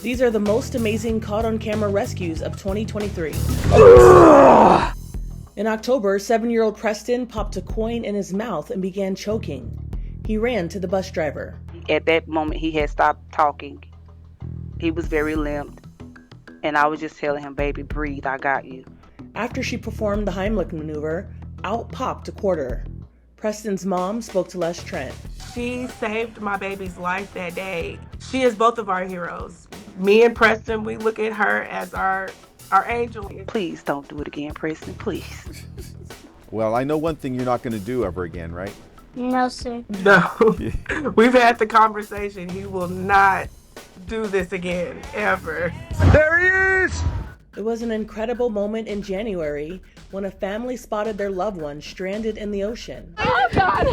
These are the most amazing caught-on-camera rescues of 2023. In October, 7-year-old Preston popped a coin in his mouth and began choking. He ran to the bus driver. At that moment, he had stopped talking. He was very limp, and I was just telling him, baby, breathe, I got you. After she performed the Heimlich maneuver, out popped a quarter. Preston's mom spoke to Les Trent. She saved my baby's life that day. She is both of our heroes. Me and Preston, we look at her as our angel. Please don't do it again, Preston, please. Well, I know one thing you're not going to do ever again, right? No, sir. No. We've had the conversation. He will not do this again, ever. There he is! It was an incredible moment in January when a family spotted their loved one stranded in the ocean. Oh, God.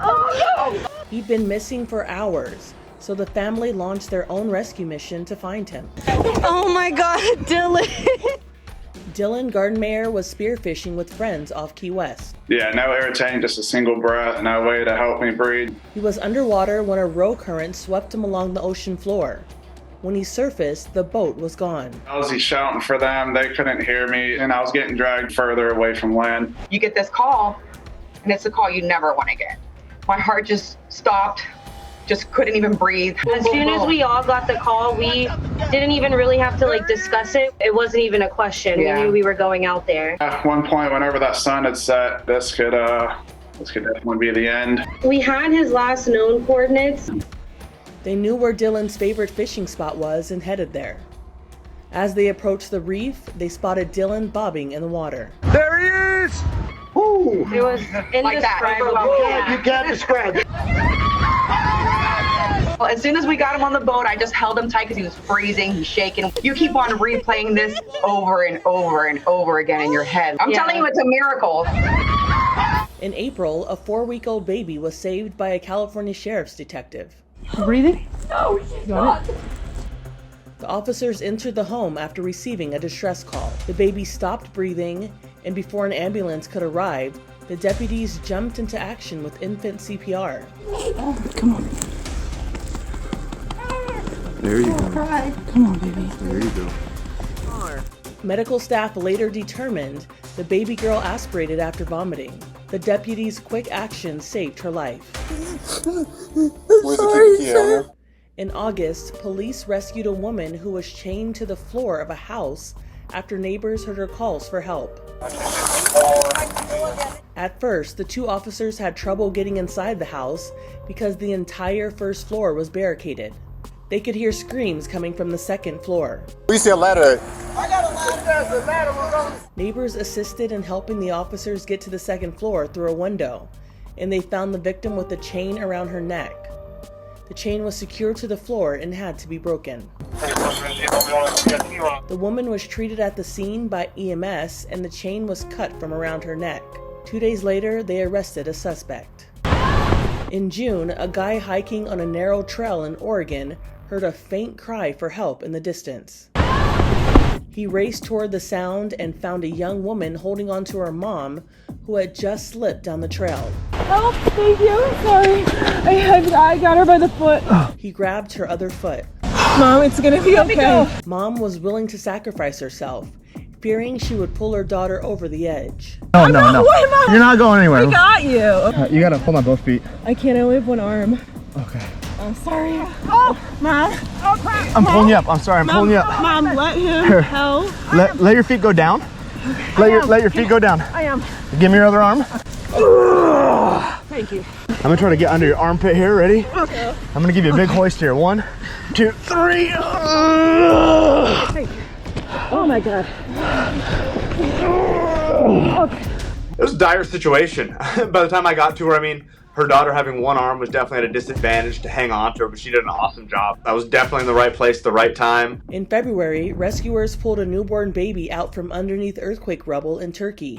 Oh, no. He'd been missing for hours, so the family launched their own rescue mission to find him. Oh my God, Dylan. Dylan Gardenmayer was spearfishing with friends off Key West. Yeah, no irritating, just a single breath, no way to help me breathe. He was underwater when a row current swept him along the ocean floor. When he surfaced, the boat was gone. I was shouting for them, they couldn't hear me, and I was getting dragged further away from land. You get this call, and it's a call you never want to get. My heart just stopped, just couldn't even breathe. As soon as we all got the call, we didn't even really have to discuss it. It wasn't even a question. Yeah. We knew we were going out there. At one point, whenever that sun had set, this could definitely be the end. We had his last known coordinates. They knew where Dylan's favorite fishing spot was and headed there. As they approached the reef, they spotted Dylan bobbing in the water. There he is! Ooh. It was indescribable. You can't describe it. Well, as soon as we got him on the boat, I just held him tight because he was freezing, he's shaking. You keep on replaying this over and over and over again in your head. I'm telling you, it's a miracle. In April, a 4-week-old baby was saved by a California sheriff's detective. Breathing? No, she's not. The officers entered the home after receiving a distress call. The baby stopped breathing, and before an ambulance could arrive, the deputies jumped into action with infant CPR. Oh, come on. There you go. Come on, baby. There you go. Medical staff later determined the baby girl aspirated after vomiting. The deputies' quick action saved her life. In August, police rescued a woman who was chained to the floor of a house after neighbors heard her calls for help. At first, the 2 officers had trouble getting inside the house because the entire first floor was barricaded. They could hear screams coming from the second floor. We see a ladder. I got a ladder. There's a ladder. Neighbors assisted in helping the officers get to the second floor through a window, and they found the victim with a chain around her neck. The chain was secured to the floor and had to be broken. The woman was treated at the scene by EMS, and the chain was cut from around her neck. 2 days later, they arrested a suspect. In June, a guy hiking on a narrow trail in Oregon heard a faint cry for help in the distance. He raced toward the sound and found a young woman holding onto her mom who had just slipped down the trail. Help, thank you. Sorry. I got her by the foot. He grabbed her other foot. Mom, it's gonna be okay. Mom was willing to sacrifice herself, fearing she would pull her daughter over the edge. No. You're not going anywhere. I got you. You gotta hold on both feet. I can't, I only have one arm. Okay. I'm sorry. Oh, Mom. Oh, crap. I'm pulling you up. I'm sorry. I'm pulling you up. Mom, let him Here. help. Let your feet go down. Let your feet go down. I am. Give me your other arm. Thank you. I'm gonna try to get under your armpit here. Ready? Okay. I'm gonna give you a big hoist here. 1, 2, 3. Thank you. Oh my God. Okay. It was a dire situation. By the time I got to her, her daughter having one arm was definitely at a disadvantage to hang on to her, but she did an awesome job. I was definitely in the right place at the right time. In February, rescuers pulled a newborn baby out from underneath earthquake rubble in Turkey.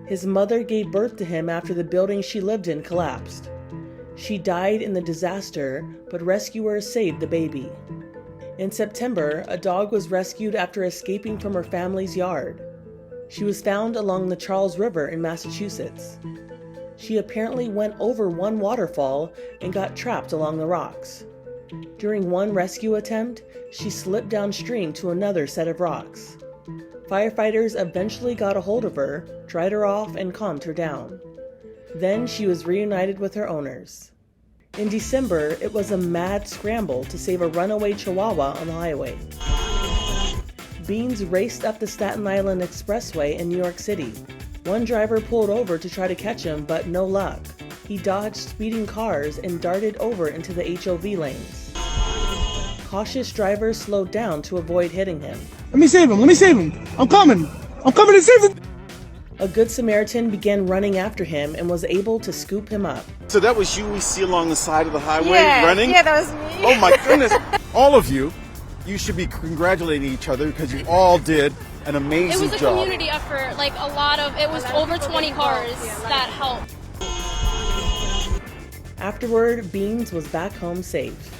His mother gave birth to him after the building she lived in collapsed. She died in the disaster, but rescuers saved the baby. In September, a dog was rescued after escaping from her family's yard. She was found along the Charles River in Massachusetts. She apparently went over one waterfall and got trapped along the rocks. During one rescue attempt, she slipped downstream to another set of rocks. Firefighters eventually got a hold of her, dried her off, and calmed her down. Then she was reunited with her owners. In December, it was a mad scramble to save a runaway Chihuahua on the highway. Beans raced up the Staten Island Expressway in New York City. One driver pulled over to try to catch him, but no luck. He dodged speeding cars and darted over into the HOV lanes. Cautious drivers slowed down to avoid hitting him. Let me save him. I'm coming to save him. A good Samaritan began running after him and was able to scoop him up. So that was you we see along the side of the highway running? Yeah, that was me. Oh my goodness. All of you should be congratulating each other because you all did an amazing job. It was a community effort, like it was over 20 cars that helped. Afterward, Beans was back home safe.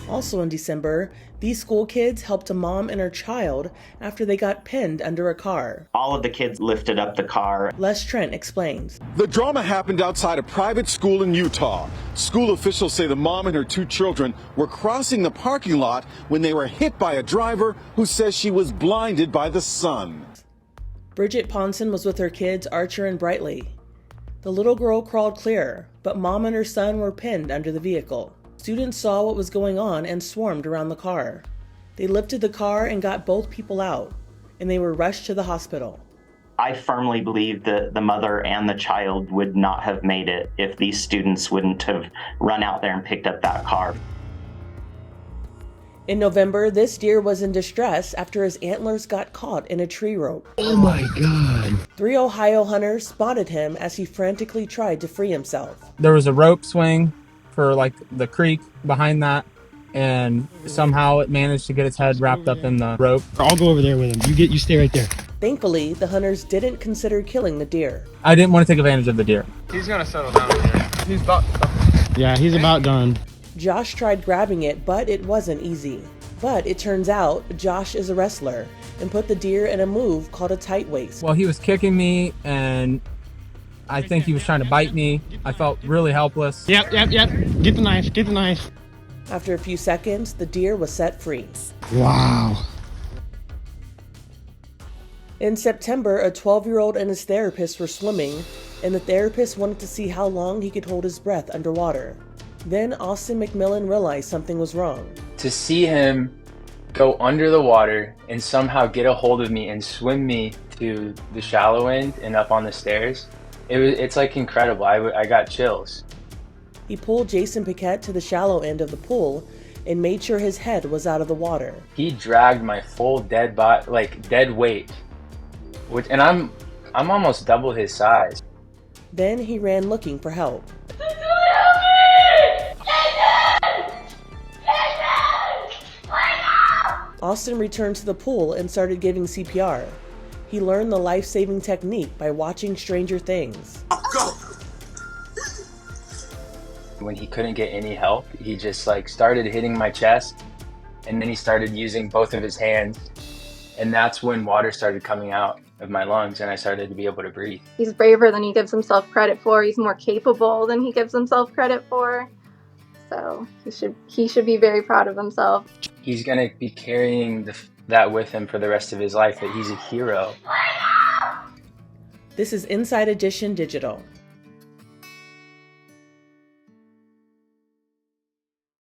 Also in December, these school kids helped a mom and her child after they got pinned under a car. All of the kids lifted up the car. Les Trent explains. The drama happened outside a private school in Utah. School officials say the mom and her 2 children were crossing the parking lot when they were hit by a driver who says she was blinded by the sun. Bridget Ponson was with her kids Archer and Brightly. The little girl crawled clear, but mom and her son were pinned under the vehicle. Students saw what was going on and swarmed around the car. They lifted the car and got both people out, and they were rushed to the hospital. I firmly believe that the mother and the child would not have made it if these students wouldn't have run out there and picked up that car. In November, this deer was in distress after his antlers got caught in a tree rope. Oh my God. 3 Ohio hunters spotted him as he frantically tried to free himself. There was a rope swing for the creek behind that, and somehow it managed to get its head wrapped up in the rope. I'll go over there with him. You stay right there. Thankfully, the hunters didn't consider killing the deer. I didn't want to take advantage of the deer. He's gonna settle down here. He's about. Yeah, he's about done. Josh tried grabbing it, but it wasn't easy. But it turns out Josh is a wrestler and put the deer in a move called a tight waist. Well, he was kicking me, and I think he was trying to bite me. I felt really helpless. Yep. Get the knife. After a few seconds, the deer was set free. Wow. In September, a 12-year-old and his therapist were swimming, and the therapist wanted to see how long he could hold his breath underwater. Then Austin McMillan realized something was wrong. To see him go under the water and somehow get a hold of me and swim me to the shallow end and up on the stairs, it's like incredible. I got chills. He pulled Jason Piquette to the shallow end of the pool and made sure his head was out of the water. He dragged my full dead body, dead weight, and I'm almost double his size. Then he ran looking for help. Austin returned to the pool and started giving CPR. He learned the life-saving technique by watching Stranger Things. Go! When he couldn't get any help, he just started hitting my chest, and then he started using both of his hands, and that's when water started coming out of my lungs and I started to be able to breathe. He's braver than he gives himself credit for. He's more capable than he gives himself credit for. So he should be very proud of himself. He's going to be carrying that with him for the rest of his life, that he's a hero. This is Inside Edition Digital.